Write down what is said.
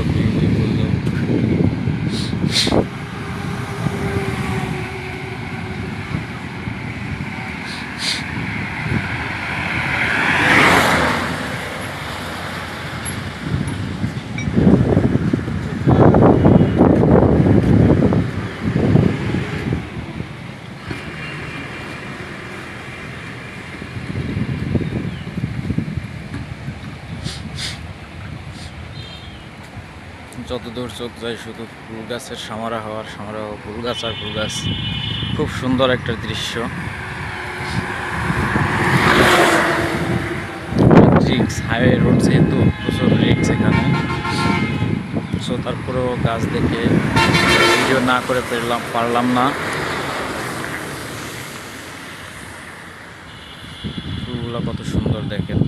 পুরো বিউটিফুল লোক। যতদূর চোখ যায় শুধু ফুল গাছের সমারোহ, ফুল গাছ আর ফুল গাছ। খুব সুন্দর একটা দৃশ্য। রিক্স হাইওয়ে রোড যেহেতু প্রচুর রিক্স এখানে, সো তারপরেও গাছ দেখে ভিডিও না করে পারলাম না। ফুলগুলো কত সুন্দর দেখেন।